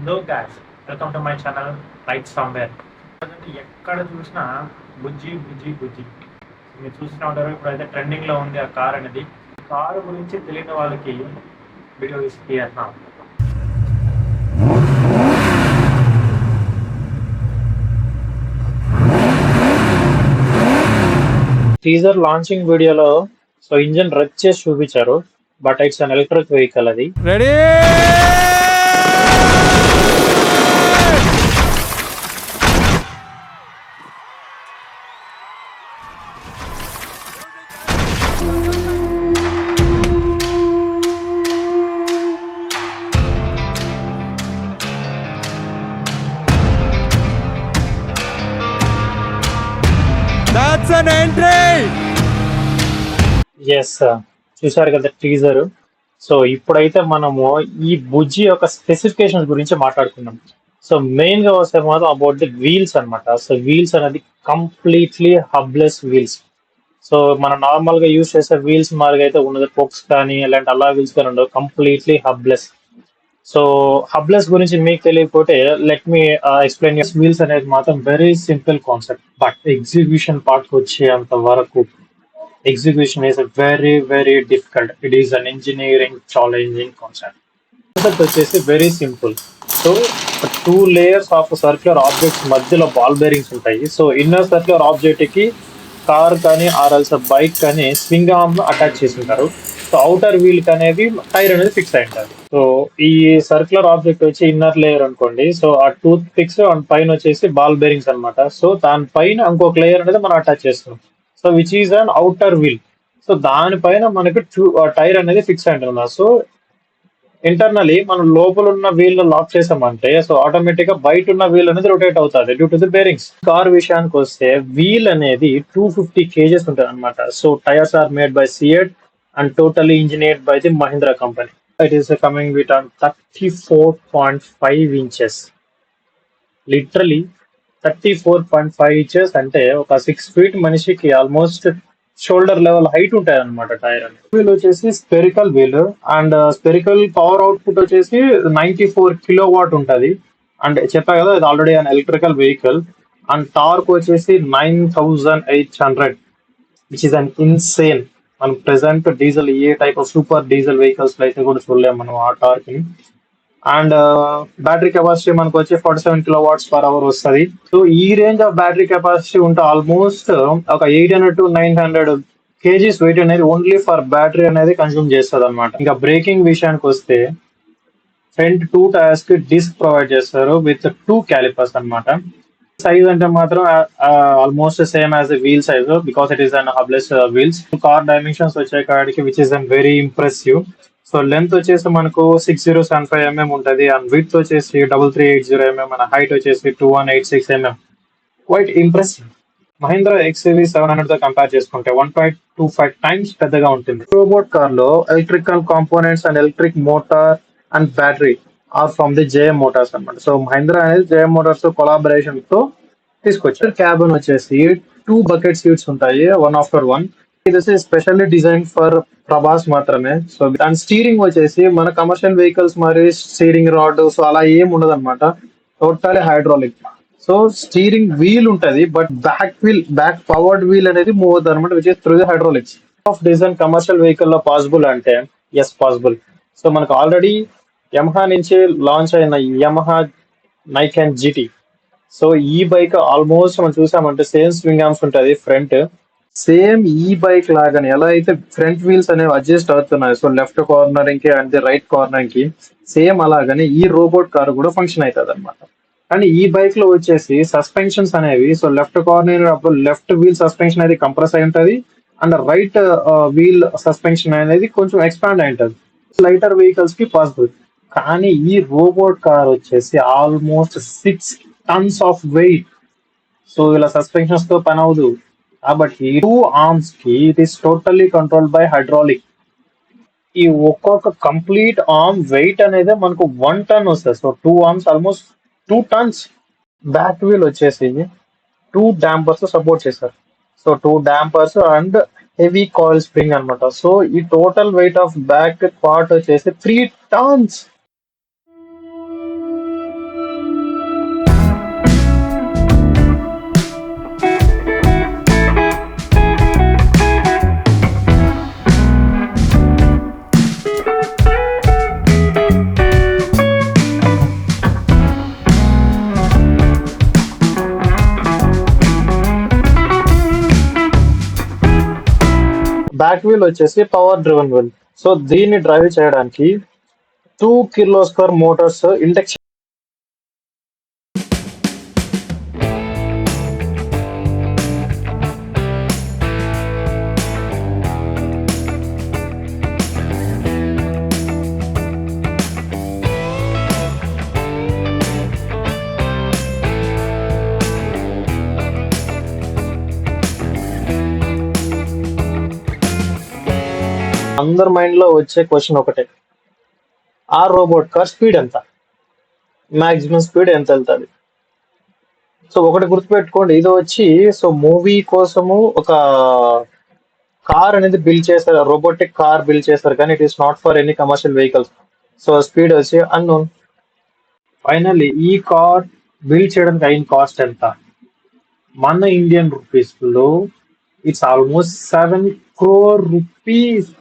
Hello guys, welcome to my channel right somewhere. ఎక్కడ చూసినా బుజ్జి బుజ్జి బుజ్జి మీరు చూస్తూ ఉంటారు. ఇప్పుడైతే ట్రెండింగ్లో ఉంది ఆ కార్ అనేది. కారు గురించి తెలియని వాళ్ళకి వీడియో ఇస్తున్నాం. టీజర్ లాంచింగ్ వీడియోలో ఇంజన్ రచ్ చేసి చూపించారు. But it's an electric vehicle. అది ready. That's an entry. Yes, చూసారు కదా టీజర్. ఇప్పుడైతే మనము ఈ బుజ్జి యొక్క స్పెసిఫికేషన్ గురించి మాట్లాడుకున్నాం. మెయిన్ గా వస్తే మాత్రం అబౌట్ ది వీల్స్ అనమాట. వీల్స్ అనేది కంప్లీట్లీ హబ్లెస్ వీల్స్. మనం నార్మల్ గా యూజ్ చేసే వీల్స్ మాదిరిగా అయితే ఉండదు. పోక్స్ కానీ ఇలాంటి అలా వీల్స్ కానీ ఉండవు. కంప్లీట్లీ హబ్లెస్. హబ్లెస్ గురించి మీకు తెలియకపోతే లెట్ మీ ఎక్స్ప్లెయిన్. వీల్స్ అనేది మాత్రం very simple concept, but execution part వచ్చేంత వరకు execution is a very difficult. It is an engineering challenging concept. Concept వచ్చేసి very simple. Two layers of circular objects మధ్యలో బాల్ బేరింగ్స్ ఉంటాయి. Inner circular object కి car కానీ ఆర్ఎల్స్ bike కానీ swing arm attach చేసి ఉంటారు. అవుటర్ వీల్ కి అనేది టైర్ అనేది ఫిక్స్ అయి ఉంటుంది. ఈ సర్క్యులర్ ఆబ్జెక్ట్ వచ్చి ఇన్నర్ లేయర్ అనుకోండి. ఆ టూత్ పిక్స్ పైన వచ్చేసి బాల్ బేరింగ్స్ అనమాట. దాని పైన ఇంకొక లేయర్ అనేది మనం అటాచ్ చేస్తున్నాం. Which is an outer wheel. దానిపైన మనకి టైర్ అనేది ఫిక్స్ అయి ఉంటుంది. ఇంటర్నలీ మనం లోపల ఉన్న వీల్ లాక్ చేసామంటే ఆటోమేటిక్ గా బయట ఉన్న వీల్ అనేది రొటేట్ అవుతుంది due to the bearings. Car విషయానికి వస్తే వీల్ అనేది 250 kgs ఉంటుంది అనమాట. Tyres are made by CEAT and totally engineered by the Mahindra company. It is coming with 34.5 inches. Literally 34.5 inches అంటే ఒక 6 feet మనిషికి ఆల్మోస్ట్ షోల్డర్ లెవెల్ హైట్ ఉంటాయి అనమాట టైర్ అని. వీల్ వచ్చేసి spherical wheel and spherical power output వచ్చేసి 94 kilowatt ఉంటుంది. And చెప్పా కదా ఇది already an electrical vehicle. And torque వచ్చేసి 9800, విచ్ ఇస్ అన్ ఇన్సేన్. మనం present diesel a type of super diesel vehicles లో అయితే కూడా చూడలేము మనం ఆ టార్క్ ని. అండ్ బ్యాటరీ కెపాసిటీ మనకు వచ్చి 47 kWh వస్తుంది. ఈ రేంజ్ ఆఫ్ బ్యాటరీ కెపాసిటీ ఉంటే ఆల్మోస్ట్ ఒక 800 to 900 kgs వెయిట్ అనేది ఓన్లీ ఫర్ బ్యాటరీ అనేది కన్స్యూమ్ చేస్తుంది అనమాట. ఇంకా బ్రేకింగ్ విషయానికి వస్తే ఫ్రంట్ 2 టైర్స్ కి డిస్క్ ప్రొవైడ్ చేస్తారు విత్ 2 calipers అనమాట. సైజ్ అంటే మాత్రం almost same as wheel size because it is an hubless wheels. Car dimensions వచ్చే కాడికి which is an very impressive. Length వచ్చేసి మనకు 6075 mm ఉంటుంది. అండ్ విడ్త్ వచ్చేసి 3380 mm అండ్ హైట్ వచ్చేసి 2186 mm. Quite impressive. Mahindra XUV 700 తో కంపేర్ చేసుకుంటే 1.25 times పెద్దగా ఉంటుంది. రోబోట్ కార్ లో electrical components and electric motor and battery are from the JM motors అనమాట. మహీంద్రా అనేది JM మోటార్స్ తో కొలాబరేషన్ తో తీసుకొచ్చారు. క్యాబిన్ వచ్చేసి 2 bucket సీట్స్ ఉంటాయి, వన్ ఆఫ్టర్ వన్. ఇది స్పెషల్లీ డిజైన్ ఫర్ ప్రభాస్ మాత్రమే. దాని స్టీరింగ్ వచ్చేసి మన కమర్షియల్ వెహికల్స్ మరి స్టీరింగ్ రాడ్ అలా ఏం ఉండదు అనమాట. Totally hydraulic. స్టీరింగ్ వీల్ ఉంటది, బట్ బ్యాక్ పవర్డ్ వీల్ అనేది మూవ్ అవుతుంది అనమాట, which is through the hydraulics. Of design commercial vehicle లో పాసిబుల్ అంటే ఎస్ పాసిబుల్. మనకు ఆల్రెడీ యమహా నుంచి లాంచ్ అయిన యమహా నైకాన్ GT. ఈ బైక్ ఆల్మోస్ట్ మనం చూసామంటే సేమ్ స్వింగ్ ఆర్మ్స్ ఉంటుంది ఫ్రంట్. సేమ్ ఈ బైక్ లాగానే ఎలా అయితే ఫ్రంట్ వీల్స్ అనేవి అడ్జస్ట్ అవుతున్నాయి లెఫ్ట్ కార్నరింగ్ కి అండ్ రైట్ కార్నరింగ్ కి, సేమ్ అలాగనే ఈ రోబోట్ కార్ కూడా ఫంక్షన్ అవుతుంది అనమాట. కానీ ఈ బైక్ లో వచ్చేసి సస్పెన్షన్స్ అనేవి లెఫ్ట్ కార్నర్ అప్పుడు లెఫ్ట్ వీల్ సస్పెన్షన్ అనేది కంప్రెస్ అయి ఉంటది అండ్ రైట్ వీల్ సస్పెన్షన్ అనేది కొంచెం ఎక్స్పాండ్ అయి ఉంటది. లైటర్ వెహికల్స్ కి పాసిబుల్. కానీ ఈ రోబోట్ కార్ వచ్చేసి ఆల్మోస్ట్ 6 tons ఆఫ్ వెయిట్. ఇలా సస్పెన్షన్స్ తో పని అవదు కాబట్టి 2 arms కి it is totally controlled by hydraulic. ఈ ఒక్కొక్క కంప్లీట్ ఆర్మ్ వెయిట్ అనేది మనకు 1 ton వస్తుంది. 2 arms almost 2 tons. Back wheel వచ్చేసి 2 dampers సపోర్ట్ చేస్తారు. 2 dampers and heavy coil spring అనమాట. ఈ total weight of back part వచ్చేసి 3 tons. బ్యాక్ వీల్ వచ్చేసి పవర్ డ్రివెన్ వీల్. సో దీన్ని డ్రైవ్ చేయడానికి 2 కిర్లోస్కర్ మోటార్స్ ఇండక్షన్. అందరి మైండ్ లో వచ్చే క్వశ్చన్ ఒకటే, ఆ రోబోట్ కార్ స్పీడ్ ఎంత, మాక్సిమం స్పీడ్ ఎంత వెళ్తుంది? సో ఒకటి గుర్తుపెట్టుకోండి, ఇది వచ్చి సో మూవీ కోసము ఒక కార్ అనేది బిల్డ్ చేస్తారు, రోబోటిక్ కార్ బిల్డ్ చేస్తారు, కానీ it is not for any commercial vehicles. So speed వచ్చి అన్నోన్. ఫైనల్లీ ఈ కార్ బిల్డ్ చేయడానికి అయిన కాస్ట్ ఎంత? మన ఇండియన్ రూపీస్ లో ఇట్స్ ఆల్మోస్ట్ 7 crore రూపీస్.